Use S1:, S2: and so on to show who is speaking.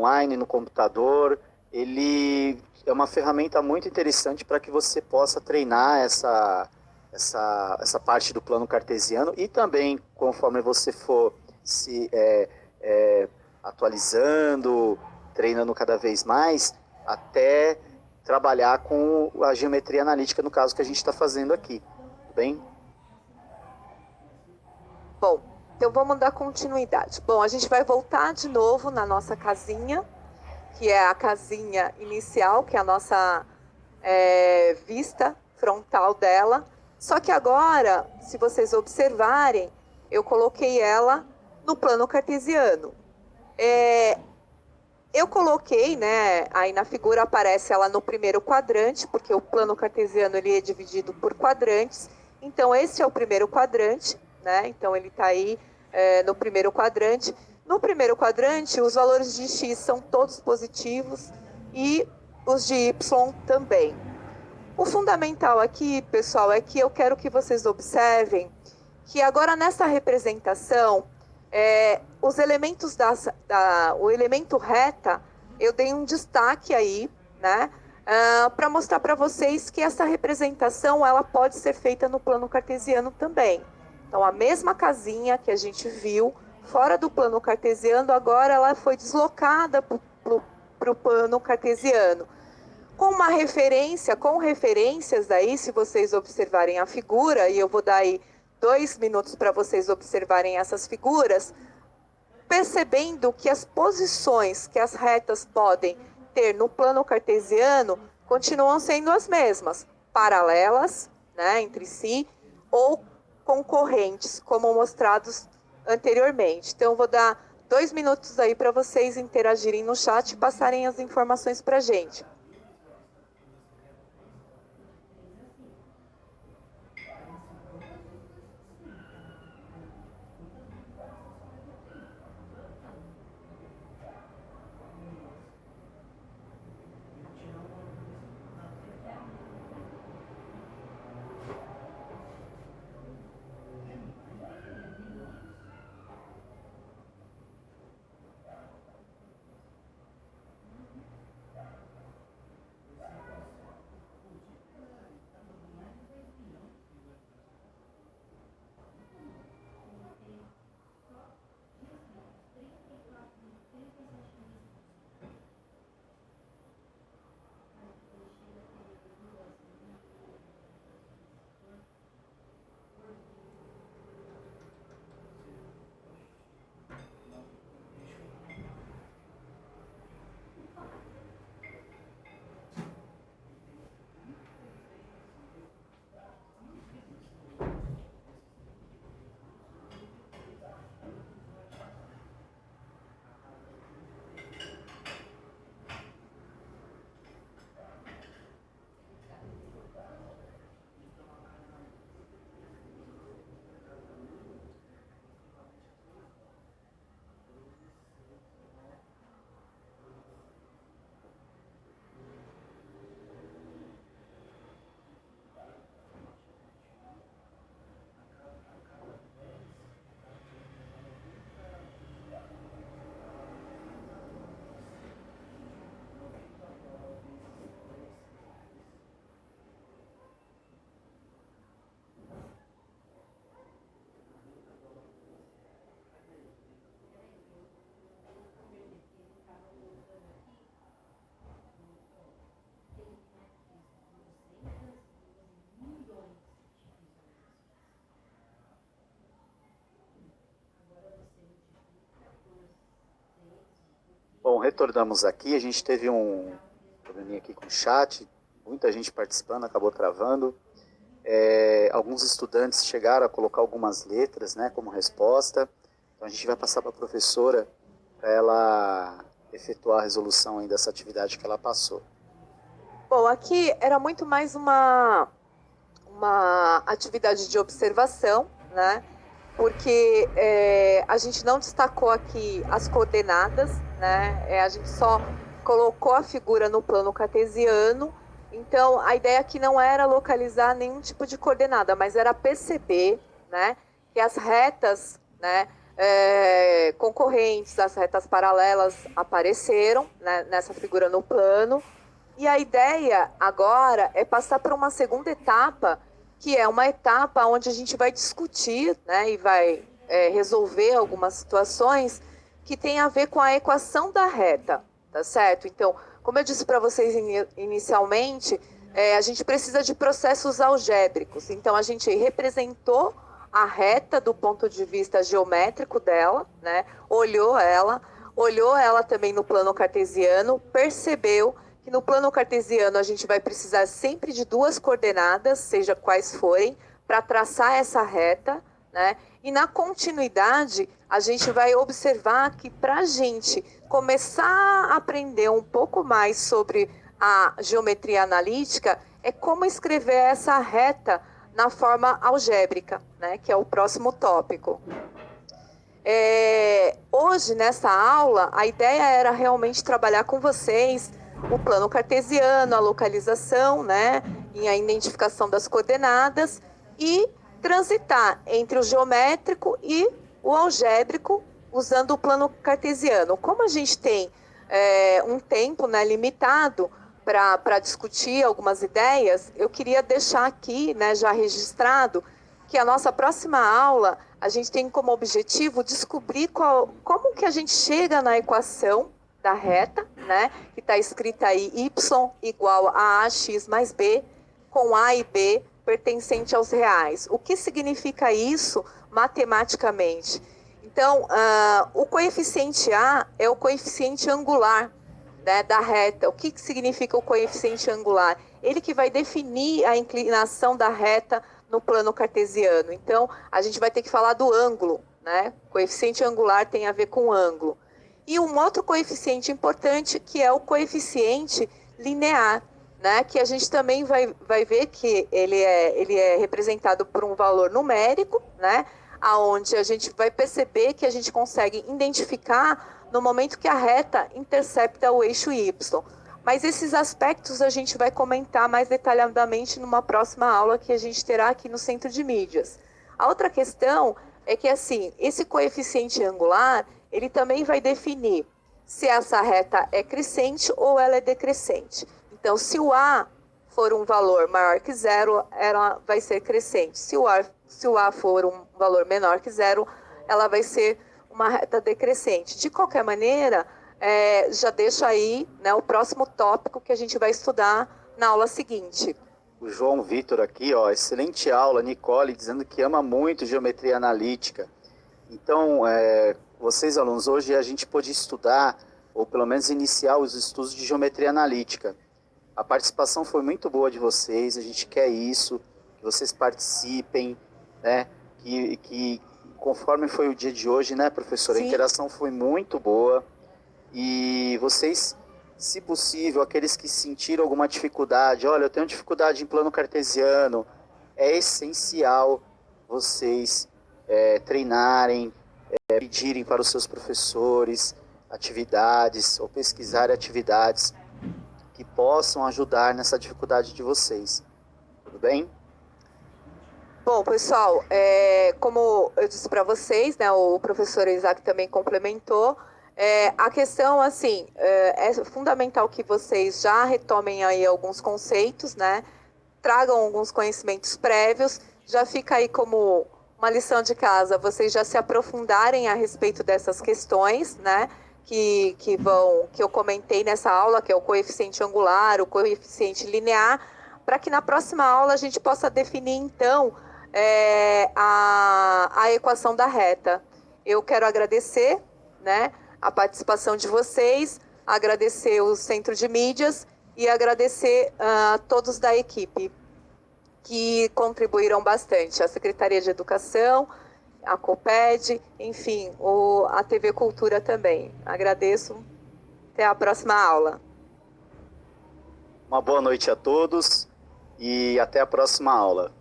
S1: online, no computador, ele é uma ferramenta muito interessante para que você possa treinar essa parte do plano cartesiano e também, conforme você for se atualizando, treinando cada vez mais, até trabalhar com a geometria analítica, no caso que a gente está fazendo aqui. Tudo bem?
S2: Bom, então vamos dar continuidade. Bom, a gente vai voltar de novo na nossa casinha, que é a casinha inicial, que é a nossa vista frontal dela. Só que agora, se vocês observarem, eu coloquei ela no plano cartesiano. Eu coloquei, né, aí na figura aparece ela no primeiro quadrante, porque o plano cartesiano ele é dividido por quadrantes. Então, esse é o primeiro quadrante, né? Então, ele está aí no primeiro quadrante. No primeiro quadrante, os valores de x são todos positivos e os de y também. O fundamental aqui, pessoal, é que eu quero que vocês observem que agora nessa representação, os elementos o elemento reta, eu dei um destaque aí, né, para mostrar para vocês que essa representação ela pode ser feita no plano cartesiano também. Então, a mesma casinha que a gente viu fora do plano cartesiano, agora ela foi deslocada para o plano cartesiano. Com uma referência, com referências daí, se vocês observarem a figura, e eu vou dar aí 2 minutos para vocês observarem essas figuras, percebendo que as posições que as retas podem ter no plano cartesiano continuam sendo as mesmas, paralelas, né, entre si, ou concorrentes, como mostrados anteriormente. Então, eu vou dar 2 minutos aí para vocês interagirem no chat e passarem as informações para a gente.
S1: Bom, retornamos aqui. A gente teve um probleminha aqui com o chat, muita gente participando, acabou travando. Alguns estudantes chegaram a colocar algumas letras, né, como resposta. Então a gente vai passar para a professora para ela efetuar a resolução aí dessa atividade que ela passou.
S2: Bom, aqui era muito mais uma atividade de observação, né? Porque a gente não destacou aqui as coordenadas, né? A gente só colocou a figura no plano cartesiano. Então, a ideia aqui não era localizar nenhum tipo de coordenada, mas era perceber, né, que as retas, né, concorrentes, as retas paralelas apareceram, né, nessa figura no plano. E a ideia agora é passar para uma segunda etapa, que é uma etapa onde a gente vai discutir, né, e vai resolver algumas situações que tem a ver com a equação da reta, tá certo? Então, como eu disse para vocês inicialmente, a gente precisa de processos algébricos. Então, a gente representou a reta do ponto de vista geométrico dela, né? Olhou ela também no plano cartesiano, percebeu que no plano cartesiano a gente vai precisar sempre de duas coordenadas, seja quais forem, para traçar essa reta, né? E na continuidade, a gente vai observar que para a gente começar a aprender um pouco mais sobre a geometria analítica, é como escrever essa reta na forma algébrica, né? Que é o próximo tópico. Hoje, nessa aula, a ideia era realmente trabalhar com vocês o plano cartesiano, a localização, né, e a identificação das coordenadas e transitar entre o geométrico e o algébrico usando o plano cartesiano. Como a gente tem um tempo, né, limitado para discutir algumas ideias, eu queria deixar aqui, né, já registrado, que a nossa próxima aula a gente tem como objetivo descobrir como que a gente chega na equação da reta, né, que está escrita aí y igual a ax mais b, com a e b pertencente aos reais. O que significa isso matematicamente? Então, o coeficiente a é o coeficiente angular, né, da reta. O que significa o coeficiente angular? Ele que vai definir a inclinação da reta no plano cartesiano. Então, a gente vai ter que falar do ângulo, né? Coeficiente angular tem a ver com ângulo. E um outro coeficiente importante, que é o coeficiente linear, né? Que a gente também vai ver que ele é representado por um valor numérico, né? Aonde a gente vai perceber que a gente consegue identificar no momento que a reta intercepta o eixo y. Mas esses aspectos a gente vai comentar mais detalhadamente numa próxima aula que a gente terá aqui no Centro de Mídias. A outra questão é que, assim, esse coeficiente angular, ele também vai definir se essa reta é crescente ou ela é decrescente. Então, se o A for um valor maior que zero, ela vai ser crescente. Se o A for um valor menor que zero, ela vai ser uma reta decrescente. De qualquer maneira, já deixo aí, né, o próximo tópico que a gente vai estudar na aula seguinte.
S1: O João Vitor aqui, ó, excelente aula, Nicole, dizendo que ama muito geometria analítica. Então, vocês alunos, hoje a gente pôde estudar, ou pelo menos iniciar os estudos de geometria analítica. A participação foi muito boa de vocês, a gente quer isso, que vocês participem, né, que conforme foi o dia de hoje, né, professora, a interação foi muito boa. E vocês, se possível, aqueles que sentiram alguma dificuldade, olha, eu tenho dificuldade em plano cartesiano, é essencial vocês treinarem, pedirem para os seus professores atividades ou pesquisarem atividades que possam ajudar nessa dificuldade de vocês. Tudo bem?
S2: Bom, pessoal, como eu disse para vocês, né, o professor Isaac também complementou, a questão, assim, é fundamental que vocês já retomem aí alguns conceitos, né? Tragam alguns conhecimentos prévios. Já fica aí como uma lição de casa, vocês já se aprofundarem a respeito dessas questões, né? Que eu comentei nessa aula, que é o coeficiente angular, o coeficiente linear, para que na próxima aula a gente possa definir, então, a equação da reta. Eu quero agradecer, né, a participação de vocês, agradecer o Centro de Mídias e agradecer a todos da equipe que contribuíram bastante, a Secretaria de Educação, a COPED, enfim, a TV Cultura também. Agradeço. Até a próxima aula.
S1: Uma boa noite a todos e até a próxima aula.